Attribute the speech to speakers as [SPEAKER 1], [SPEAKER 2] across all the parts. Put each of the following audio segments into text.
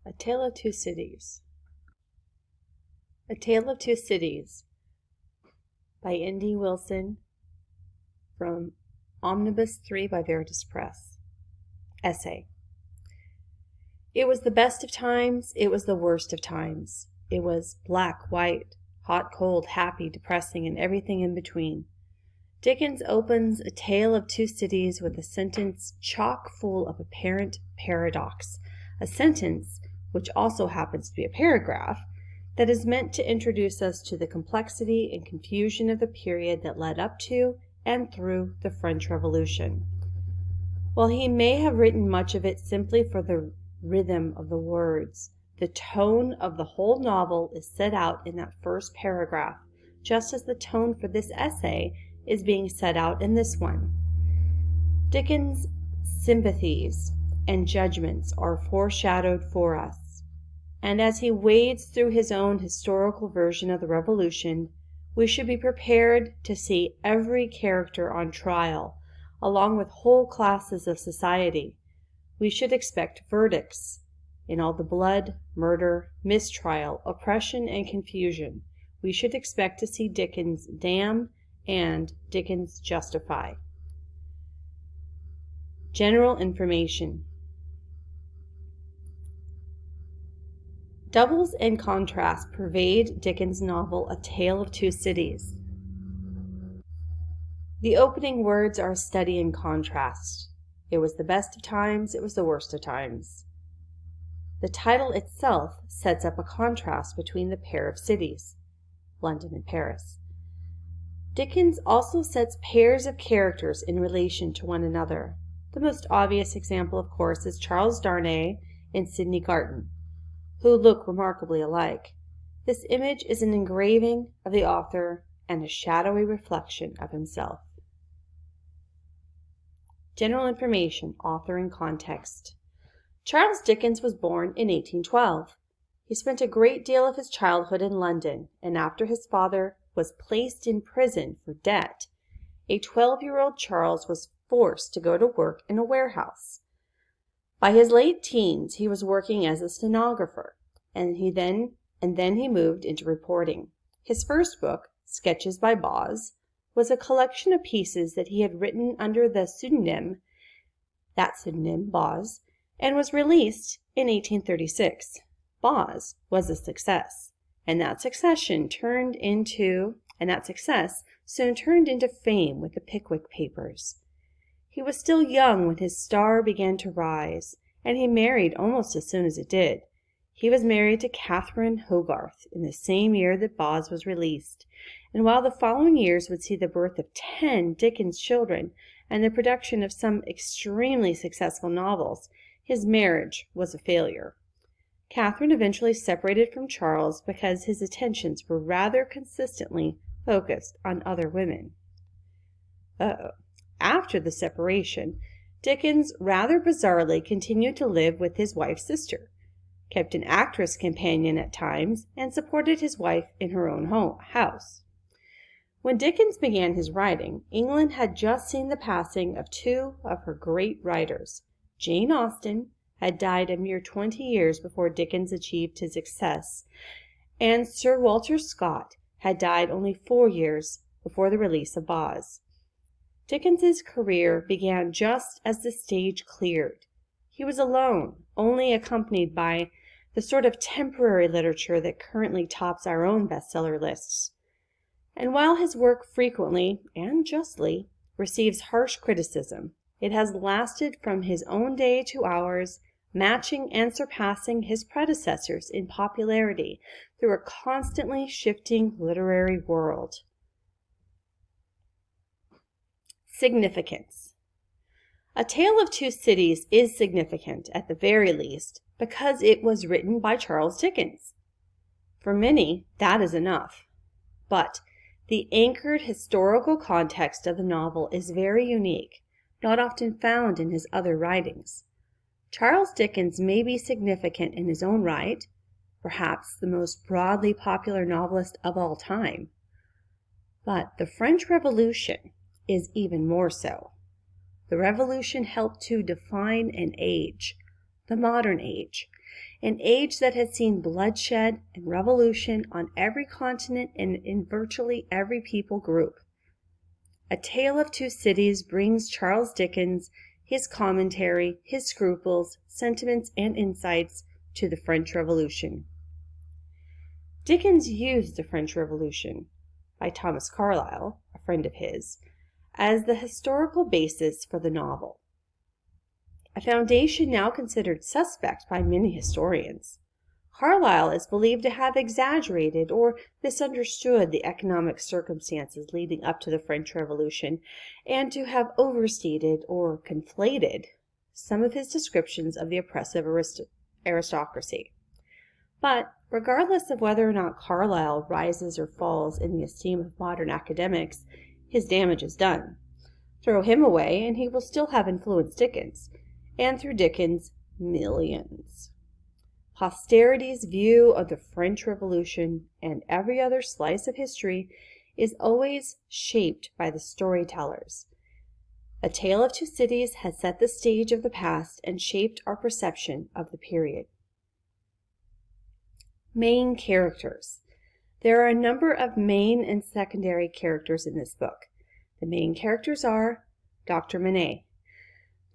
[SPEAKER 1] A Tale of Two Cities. A Tale of Two Cities by N.D. Wilson from Omnibus 3 by Veritas Press. Essay. It was the best of times, it was the worst of times. It was black, white, hot, cold, happy, depressing, and everything in between. Dickens opens A Tale of Two Cities with a sentence chock full of apparent paradox, a sentence, which also happens to be a paragraph, that is meant to introduce us to the complexity and confusion of the period that led up to and through the French Revolution. While he may have written much of it simply for the rhythm of the words, the tone of the whole novel is set out in that first paragraph, just as the tone for this essay is being set out in this one. Dickens' sympathies and judgments are foreshadowed for us, and as he wades through his own historical version of the Revolution, we should be prepared to see every character on trial, along with whole classes of society. We should expect verdicts in all the blood, murder, mistrial, oppression, and confusion. We should expect to see Dickens damn and Dickens justify. General information. Doubles and contrasts pervade Dickens' novel A Tale of Two Cities. The opening words are a study in contrast. It was the best of times, it was the worst of times. The title itself sets up a contrast between the pair of cities, London and Paris. Dickens also sets pairs of characters in relation to one another. The most obvious example, of course, is Charles Darnay and Sidney Garton, who look remarkably alike. This image is an engraving of the author and a shadowy reflection of himself. General information, author and context. Charles Dickens was born in 1812. He spent a great deal of his childhood in London, and after his father was placed in prison for debt, a 12-year-old Charles was forced to go to work in a warehouse. By his late teens, he was working as a stenographer, and then he moved into reporting. His first book, Sketches by Boz, was a collection of pieces that he had written under the pseudonym Boz, and was released in 1836. Boz was a success, and that success soon turned into fame with the Pickwick Papers. He was still young when his star began to rise, and he married almost as soon as it did. He was married to Catherine Hogarth in the same year that Boz was released, and while the following years would see the birth of 10 Dickens children and the production of some extremely successful novels, his marriage was a failure. Catherine eventually separated from Charles because his attentions were rather consistently focused on other women. After the separation, Dickens rather bizarrely continued to live with his wife's sister, kept an actress companion at times, and supported his wife in her own house. When Dickens began his writing, England had just seen the passing of two of her great writers. Jane Austen had died a mere 20 years before Dickens achieved his success, and Sir Walter Scott had died only 4 years before the release of Boz. Dickens's career began just as the stage cleared. He was alone, only accompanied by the sort of temporary literature that currently tops our own bestseller lists. And while his work frequently, and justly, receives harsh criticism, it has lasted from his own day to ours, matching and surpassing his predecessors in popularity through a constantly shifting literary world. Significance. A Tale of Two Cities is significant, at the very least, because it was written by Charles Dickens. For many, that is enough. But the anchored historical context of the novel is very unique, not often found in his other writings. Charles Dickens may be significant in his own right, perhaps the most broadly popular novelist of all time. But the French Revolution is even more so. The Revolution helped to define an age, the modern age, an age that has seen bloodshed and revolution on every continent and in virtually every people group. A Tale of Two Cities brings Charles Dickens, his commentary, his scruples, sentiments, and insights to the French Revolution. Dickens used the French Revolution, by Thomas Carlyle, a friend of his, as the historical basis for the novel, a foundation now considered suspect by many historians. Carlyle is believed to have exaggerated or misunderstood the economic circumstances leading up to the French Revolution, and to have overstated or conflated some of his descriptions of the oppressive aristocracy. But regardless of whether or not Carlyle rises or falls in the esteem of modern academics, his damage is done. Throw him away and he will still have influenced Dickens, and through Dickens, millions. Posterity's view of the French Revolution and every other slice of history is always shaped by the storytellers. A Tale of Two Cities has set the stage of the past and shaped our perception of the period. Main characters. There are a number of main and secondary characters in this book. The main characters are Dr. Manette.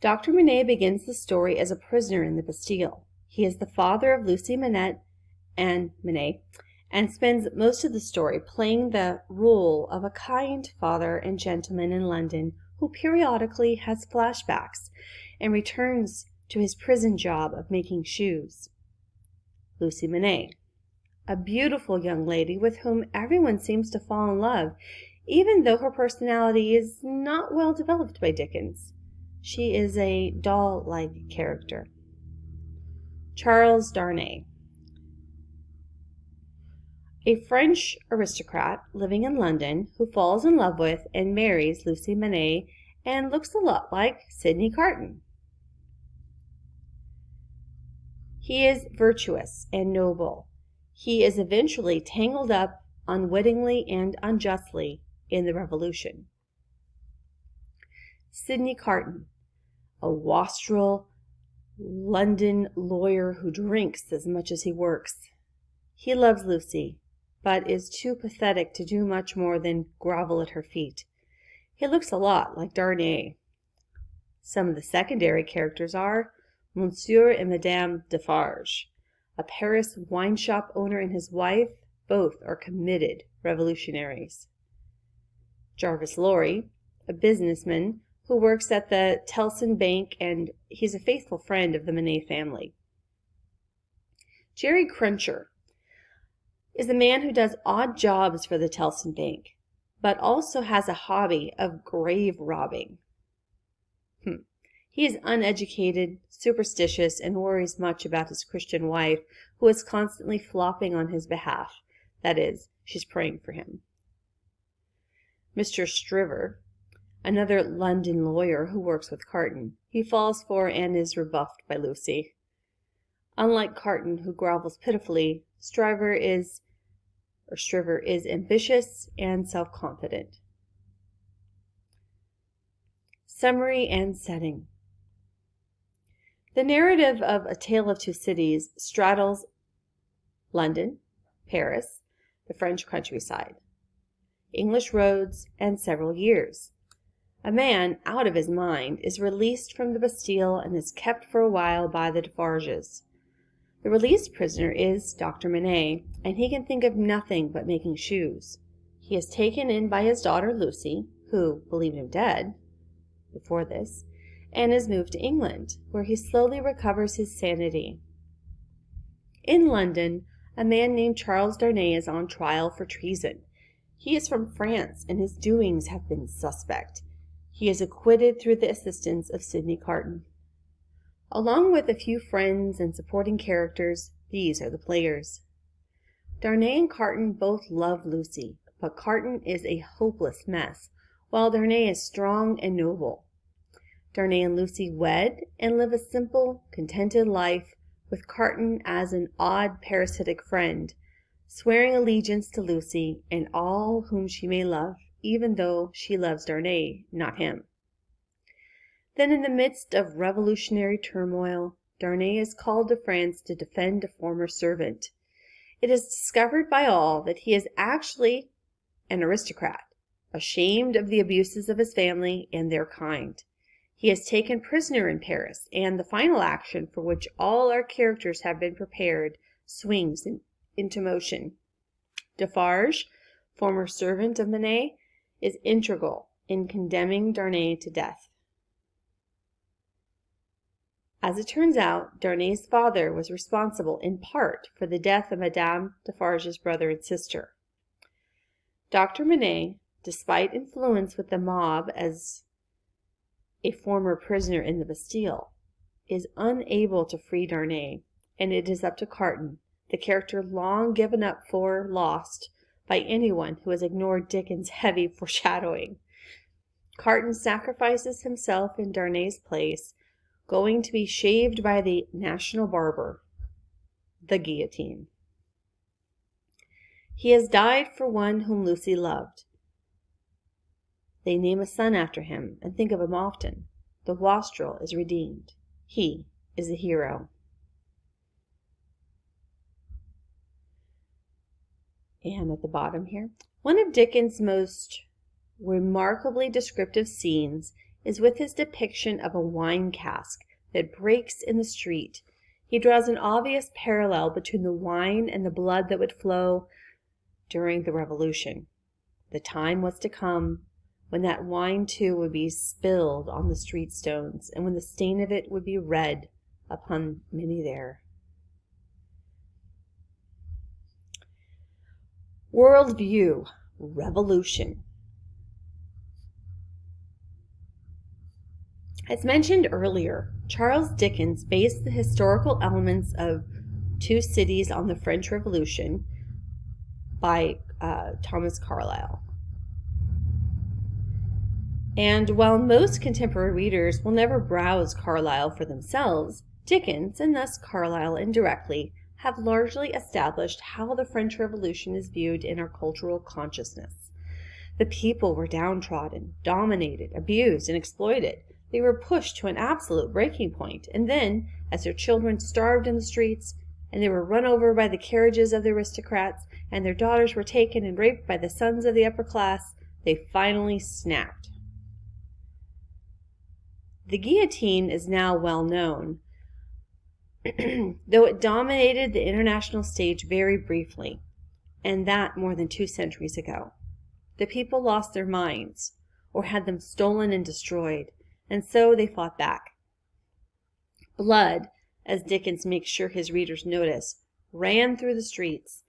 [SPEAKER 1] Dr. Manette begins the story as a prisoner in the Bastille. He is the father of Lucy Manette and spends most of the story playing the role of a kind father and gentleman in London who periodically has flashbacks and returns to his prison job of making shoes. Lucy Manette, a beautiful young lady with whom everyone seems to fall in love, even though her personality is not well developed by Dickens. She is a doll-like character. Charles Darnay, a French aristocrat living in London who falls in love with and marries Lucy Manette and looks a lot like Sidney Carton. He is virtuous and noble. He is eventually tangled up unwittingly and unjustly in the Revolution. Sidney Carton, a wastrel London lawyer who drinks as much as he works. He loves Lucy, but is too pathetic to do much more than grovel at her feet. He looks a lot like Darnay. Some of the secondary characters are Monsieur and Madame Defarge, a Paris wine shop owner and his wife. Both are committed revolutionaries. Jarvis Lorry, a businessman who works at the Tellson Bank, and he's a faithful friend of the Manette family. Jerry Cruncher is a man who does odd jobs for the Tellson Bank, but also has a hobby of grave robbing. He is uneducated, superstitious, and worries much about his Christian wife, who is constantly flopping on his behalf. That is, she's praying for him. Mr. Stryver, another London lawyer who works with Carton. He falls for and is rebuffed by Lucy. Unlike Carton, who grovels pitifully, Stryver is ambitious and self-confident. Summary and setting. The narrative of A Tale of Two Cities straddles London, Paris, the French countryside, English roads, and several years. A man out of his mind is released from the Bastille and is kept for a while by the Defarges. The released prisoner is Dr. Manette, and he can think of nothing but making shoes. He is taken in by his daughter Lucy, who believed him dead before this, and is moved to England, where he slowly recovers his sanity. In London, a man named Charles Darnay is on trial for treason. He is from France, and his doings have been suspect. He is acquitted through the assistance of Sidney Carton. Along with a few friends and supporting characters, these are the players. Darnay and Carton both love Lucy, but Carton is a hopeless mess, while Darnay is strong and noble. Darnay and Lucy wed and live a simple, contented life, with Carton as an odd, parasitic friend, swearing allegiance to Lucy and all whom she may love, even though she loves Darnay, not him. Then in the midst of revolutionary turmoil, Darnay is called to France to defend a former servant. It is discovered by all that he is actually an aristocrat, ashamed of the abuses of his family and their kind. He is taken prisoner in Paris, and the final action, for which all our characters have been prepared, swings into motion. Defarge, former servant of Manet, is integral in condemning Darnay to death. As it turns out, Darnay's father was responsible in part for the death of Madame Defarge's brother and sister. Dr. Manet, despite influence with the mob as a former prisoner in the Bastille, is unable to free Darnay, and it is up to Carton, the character long given up for lost by anyone who has ignored Dickens' heavy foreshadowing. Carton sacrifices himself in Darnay's place, going to be shaved by the national barber, the guillotine. He has died for one whom Lucy loved. They name a son after him and think of him often. The wastrel is redeemed. He is a hero. And at the bottom here, one of Dickens' most remarkably descriptive scenes is with his depiction of a wine cask that breaks in the street. He draws an obvious parallel between the wine and the blood that would flow during the Revolution. The time was to come when that wine too would be spilled on the street stones, and when the stain of it would be red upon many there. Worldview, revolution. As mentioned earlier, Charles Dickens based the historical elements of Two Cities on the French Revolution by Thomas Carlyle. And while most contemporary readers will never browse Carlyle for themselves, Dickens, and thus Carlyle indirectly, have largely established how the French Revolution is viewed in our cultural consciousness. The people were downtrodden, dominated, abused, and exploited. They were pushed to an absolute breaking point, and then, as their children starved in the streets, and they were run over by the carriages of the aristocrats, and their daughters were taken and raped by the sons of the upper class, they finally snapped. The guillotine is now well known, though it dominated the international stage very briefly, and that more than 2 centuries ago. The people lost their minds, or had them stolen and destroyed, and so they fought back. Blood, as Dickens makes sure his readers notice, ran through the streets.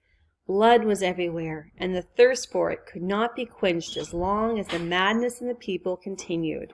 [SPEAKER 1] Blood was everywhere, and the thirst for it could not be quenched as long as the madness in the people continued.